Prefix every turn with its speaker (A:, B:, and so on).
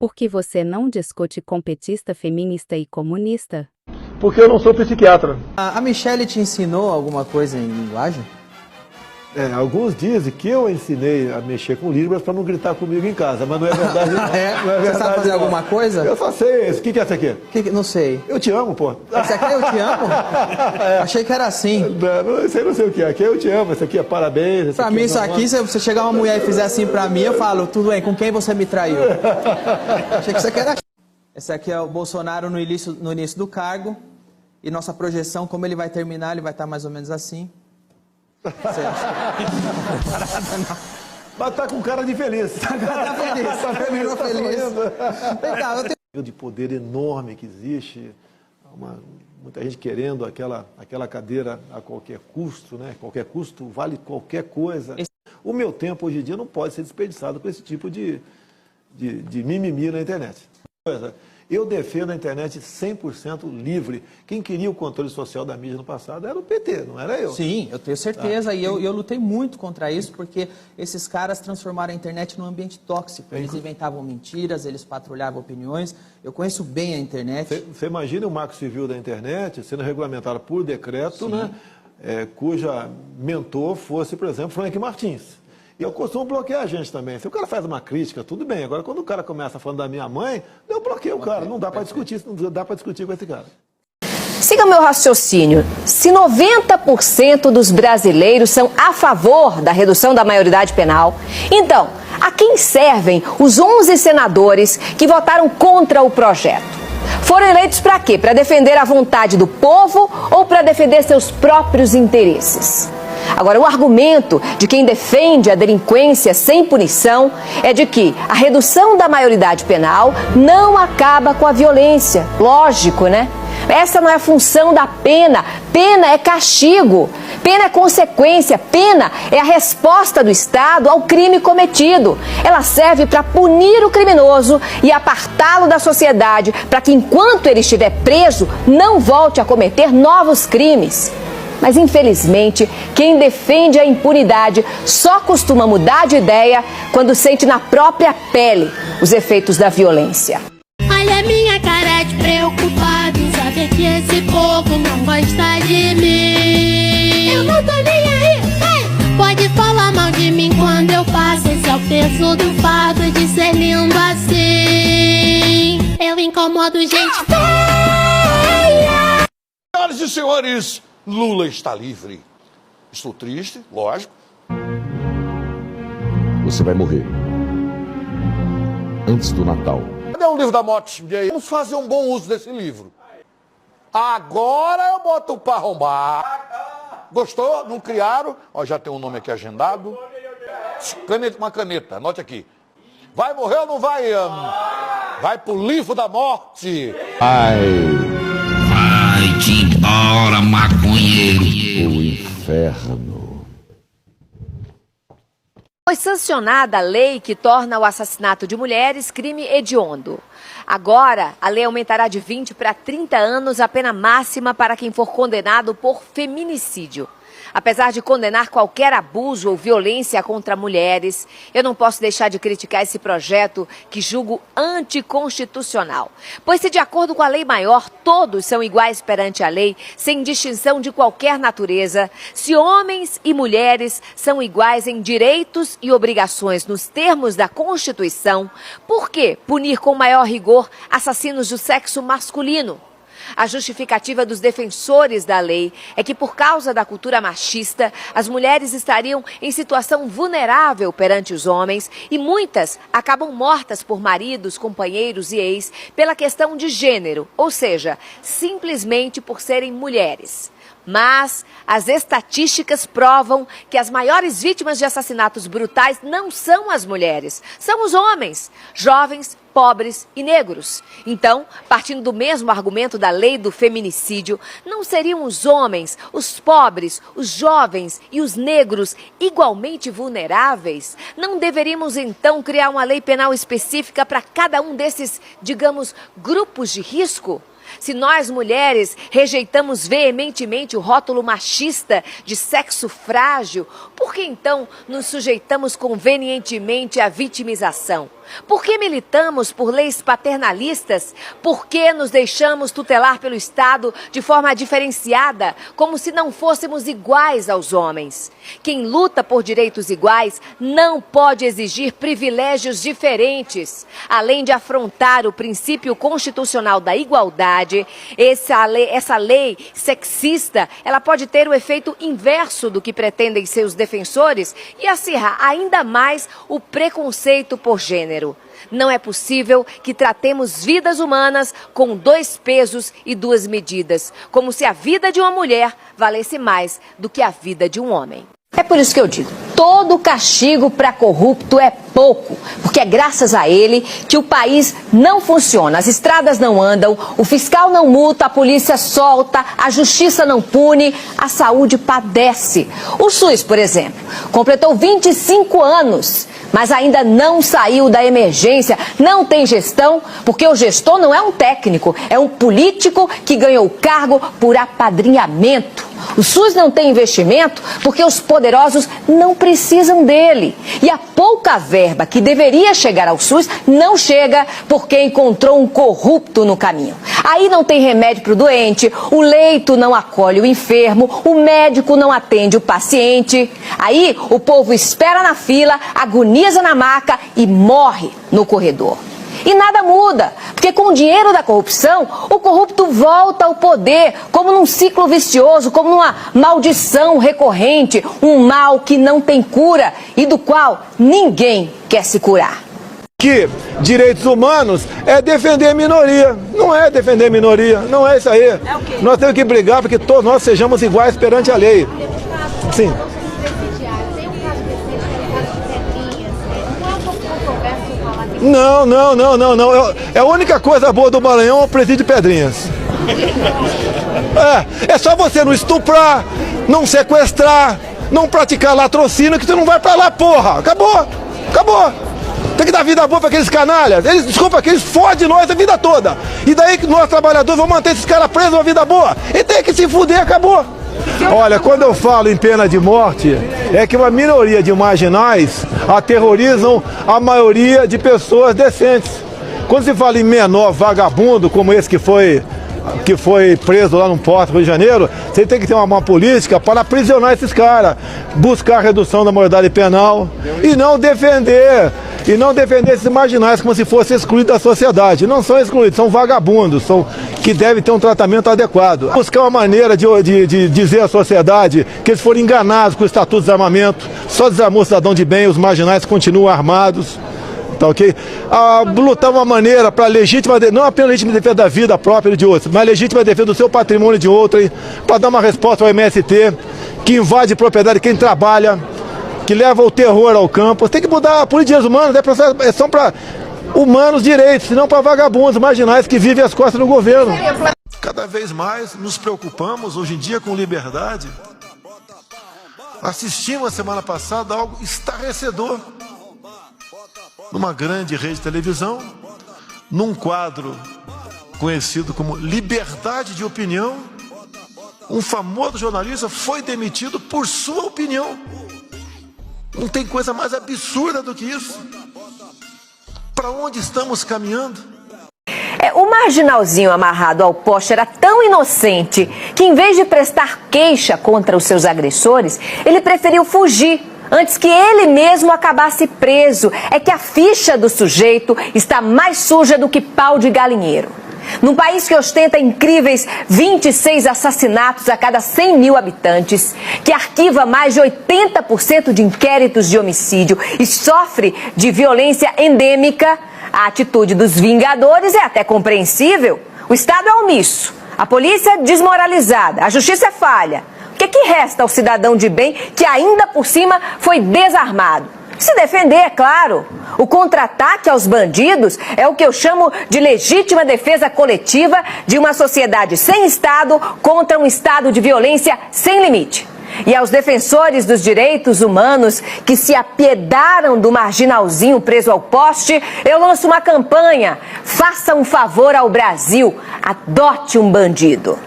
A: Por que você não discute com petista, feminista e comunista?
B: Porque eu não sou psiquiatra.
C: A Michelle te ensinou alguma coisa em linguagem?
B: Alguns dizem que eu ensinei a mexer com Libras para não gritar comigo em casa, mas não é verdade. Não. Não é verdade,
C: você sabe fazer alguma coisa?
B: Eu só sei isso. O que é essa aqui?
C: Não sei.
B: Eu te amo, pô.
C: Essa aqui é eu te amo? Achei que era assim.
B: Não sei o que é. Aqui eu te amo, esse aqui é parabéns.
C: Pra mim, isso aqui, se você chegar uma mulher e fizer assim pra mim, eu falo, tudo bem, com quem você me traiu? Achei que isso aqui era... Esse aqui é o Bolsonaro no início do cargo. E nossa projeção, como ele vai terminar, ele vai estar mais ou menos assim.
B: Mas tá com cara de feliz.
C: Tá feliz.
B: O de poder enorme que existe, muita gente querendo aquela cadeira a qualquer custo, né? Qualquer custo vale qualquer coisa. O meu tempo hoje em dia não pode ser desperdiçado com esse tipo de mimimi na internet. Eu defendo a internet 100% livre. Quem queria o controle social da mídia no passado era o PT, não era eu.
C: Sim, eu tenho certeza. E eu lutei muito contra isso, porque esses caras transformaram a internet num ambiente tóxico. Eles inventavam mentiras, eles patrulhavam opiniões. Eu conheço bem a internet.
B: Você imagina o marco civil da internet sendo regulamentado por decreto, né? Cuja mentor fosse, por exemplo, Frank Martins. E eu costumo bloquear a gente também. Se o cara faz uma crítica, tudo bem. Agora, quando o cara começa falando da minha mãe, eu bloqueio o cara. Não dá para discutir, não dá para discutir com esse cara.
D: Siga meu raciocínio. Se 90% dos brasileiros são a favor da redução da maioridade penal, então, a quem servem os 11 senadores que votaram contra o projeto? Foram eleitos para quê? Para defender a vontade do povo ou para defender seus próprios interesses? Agora, o argumento de quem defende a delinquência sem punição é de que a redução da maioridade penal não acaba com a violência. Lógico, né? Essa não é a função da pena. Pena é castigo. Pena é consequência. Pena é a resposta do Estado ao crime cometido. Ela serve para punir o criminoso e apartá-lo da sociedade para que, enquanto ele estiver preso, não volte a cometer novos crimes. Mas, infelizmente, quem defende a impunidade só costuma mudar de ideia quando sente na própria pele os efeitos da violência.
E: Olha a minha cara de preocupado em saber que esse povo não gosta de mim. Eu não tô nem aí, ei! Pode falar mal de mim quando eu faço. Esse é o peso do fato de ser lindo assim. Eu incomodo gente feia.
F: Senhoras e senhores, Lula está livre. Estou triste, lógico.
G: Você vai morrer antes do Natal.
F: Cadê o livro da morte? Vamos fazer um bom uso desse livro. Agora eu boto para arrombar. Gostou? Não criaram? Ó, já tem um nome aqui agendado. Uma caneta, anote aqui. Vai morrer ou não vai? Vai pro livro da morte.
G: Vai-te embora, maconheiro. O inferno.
D: Foi sancionada a lei que torna o assassinato de mulheres crime hediondo. Agora, a lei aumentará de 20 para 30 anos a pena máxima para quem for condenado por feminicídio. Apesar de condenar qualquer abuso ou violência contra mulheres, eu não posso deixar de criticar esse projeto que julgo anticonstitucional. Pois se de acordo com a lei maior, todos são iguais perante a lei, sem distinção de qualquer natureza, se homens e mulheres são iguais em direitos e obrigações nos termos da Constituição, por que punir com maior rigor assassinos do sexo masculino? A justificativa dos defensores da lei é que, por causa da cultura machista, as mulheres estariam em situação vulnerável perante os homens e muitas acabam mortas por maridos, companheiros e ex pela questão de gênero, ou seja, simplesmente por serem mulheres. Mas as estatísticas provam que as maiores vítimas de assassinatos brutais não são as mulheres, são os homens, jovens, pobres e negros. Então, partindo do mesmo argumento da lei do feminicídio, não seriam os homens, os pobres, os jovens e os negros igualmente vulneráveis? Não deveríamos então criar uma lei penal específica para cada um desses, digamos, grupos de risco? Se nós, mulheres, rejeitamos veementemente o rótulo machista de sexo frágil, por que então nos sujeitamos convenientemente à vitimização? Por que militamos por leis paternalistas? Por que nos deixamos tutelar pelo Estado de forma diferenciada, como se não fôssemos iguais aos homens? Quem luta por direitos iguais não pode exigir privilégios diferentes. Além de afrontar o princípio constitucional da igualdade, essa lei sexista, ela pode ter o efeito inverso do que pretendem seus defensores e acirrar ainda mais o preconceito por gênero. Não é possível que tratemos vidas humanas com 2 pesos e 2 medidas, como se a vida de uma mulher valesse mais do que a vida de um homem. É por isso que eu digo, todo castigo para corrupto é pouco, porque é graças a ele que o país não funciona, as estradas não andam, o fiscal não multa, a polícia solta, a justiça não pune, a saúde padece. O SUS, por exemplo, completou 25 anos, mas ainda não saiu da emergência, não tem gestão, porque o gestor não é um técnico, é um político que ganhou o cargo por apadrinhamento. O SUS não tem investimento porque os poderosos não precisam dele. E a pouca verba que deveria chegar ao SUS não chega porque encontrou um corrupto no caminho. Aí não tem remédio para o doente, o leito não acolhe o enfermo, o médico não atende o paciente. Aí o povo espera na fila, agoniza na maca e morre no corredor. E nada muda, porque com o dinheiro da corrupção, o corrupto volta ao poder, como num ciclo vicioso, como numa maldição recorrente, um mal que não tem cura e do qual ninguém quer se curar.
B: Que direitos humanos é defender a minoria, não é defender a minoria, não é isso aí. Nós temos que brigar para que todos nós sejamos iguais perante a lei. Sim. Não. É a única coisa boa do Maranhão é o presídio de Pedrinhas. É só você não estuprar, não sequestrar, não praticar latrocínio que você não vai pra lá, porra. Acabou. Tem que dar vida boa pra aqueles canalhas. Eles fodem nós a vida toda. E daí que nós trabalhadores vamos manter esses caras presos uma vida boa. E tem que se fuder, acabou. Olha, quando eu falo em pena de morte, é que uma minoria de marginais aterrorizam a maioria de pessoas decentes. Quando se fala em menor vagabundo, como esse que foi preso lá no Porto, Rio de Janeiro, você tem que ter uma política para aprisionar esses caras, buscar a redução da moralidade penal e não defender esses marginais como se fossem excluídos da sociedade. Não são excluídos, são vagabundos, que devem ter um tratamento adequado. Buscar uma maneira de dizer à sociedade que eles foram enganados com o Estatuto de Desarmamento, só desarmou o cidadão de bem, os marginais continuam armados. Tá ok? Lutar uma maneira para legítima, não apenas legítima defesa da vida própria de outros, mas legítima defesa do seu patrimônio de outrem, para dar uma resposta ao MST, que invade propriedade de quem trabalha, que leva o terror ao campo. Tem que mudar a política de direitos humanos, são para humanos direitos, não para vagabundos marginais que vivem às costas do governo. Cada vez mais nos preocupamos, hoje em dia, com liberdade. Assistimos a semana passada algo estarrecedor. Numa grande rede de televisão, num quadro conhecido como Liberdade de Opinião, um famoso jornalista foi demitido por sua opinião. Não tem coisa mais absurda do que isso. Para onde estamos caminhando?
D: O marginalzinho amarrado ao poste era tão inocente que, em vez de prestar queixa contra os seus agressores, ele preferiu fugir antes que ele mesmo acabasse preso. É que a ficha do sujeito está mais suja do que pau de galinheiro. Num país que ostenta incríveis 26 assassinatos a cada 100 mil habitantes, que arquiva mais de 80% de inquéritos de homicídio e sofre de violência endêmica, a atitude dos vingadores é até compreensível. O Estado é omisso, a polícia desmoralizada, a justiça é falha. O que resta ao cidadão de bem que ainda por cima foi desarmado? Se defender, é claro. O contra-ataque aos bandidos é o que eu chamo de legítima defesa coletiva de uma sociedade sem Estado contra um Estado de violência sem limite. E aos defensores dos direitos humanos que se apiedaram do marginalzinho preso ao poste, eu lanço uma campanha. Faça um favor ao Brasil, adote um bandido.